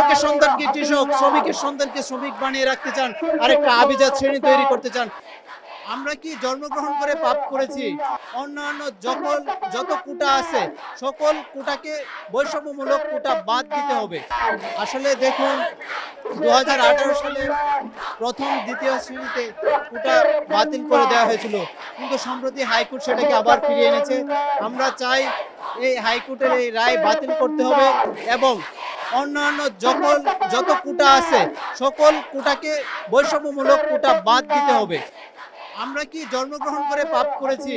কৃষকের সন্তানকে কৃষক, শ্রমিকের সন্তানকে শ্রমিক বানিয়ে রাখতে চান, আরেকটা আভিজাত শ্রেণী তৈরি করতে চান। আমরা কি জন্মগ্রহণ করে পাপ করেছি? অন্যান্য যত কোটা আছে সকল কোটাকে বৈষম্যমূলক কোটা বাদ দিতে হবে। আসলে দেখুন 2018 সালে প্রথম দ্বিতীয় শ্রেণীতে কোটা বাতিল করে দেওয়া হয়েছিল, কিন্তু সম্প্রতি হাইকোর্ট সেটাকে আবার ফিরিয়ে এনেছে। আমরা চাই এই হাইকোর্টের এই রায় বাতিল করতে হবে এবং অন্যান্য যত কোটা আছে সকল কোটাকে বৈষম্যমূলক কোটা বাদ দিতে হবে। আমরা কি জন্মগ্রহণ করে পাপ করেছি?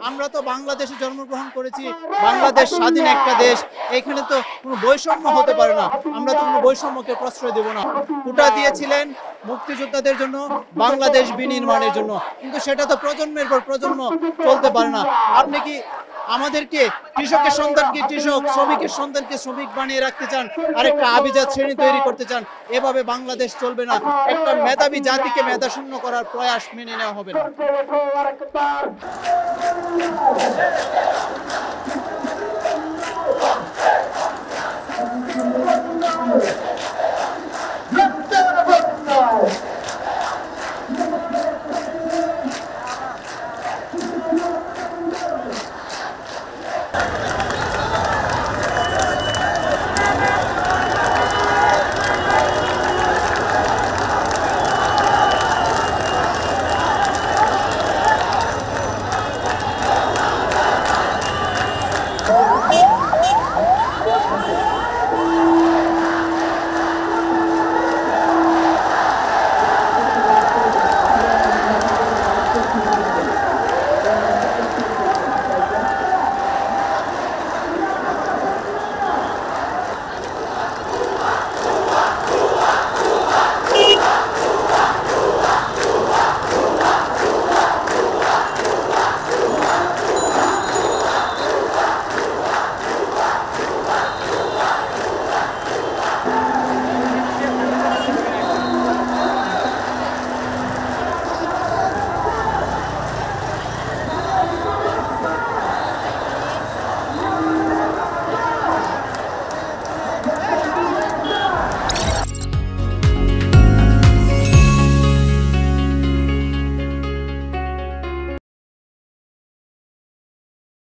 আমরা তো বাংলাদেশে জন্মগ্রহণ করেছি, বাংলাদেশ স্বাধীন একটা দেশ, এখানে তো কোনো বৈষম্য হতে পারে না। আমরা তো কোনো বৈষম্যকে প্রশ্রয় দেব না। কোটা দিয়েছিলেন মুক্তিযোদ্ধাদের জন্য, বাংলাদেশ বিনির্মাণের জন্য, কিন্তু সেটা তো প্রজন্মের পর প্রজন্ম চলতে পারে না। আপনি কি আমাদেরকে কৃষকের সন্তানকে কৃষক, শ্রমিকের সন্তানকে শ্রমিক বানিয়ে রাখতে চান, আরেকটা আভিজাত শ্রেণী তৈরি করতে চান? এভাবে বাংলাদেশ চলবে না। একটা মেধাবী জাতিকে মেধাশূন্য করার প্রয়াস মেনে নেওয়া হবে না।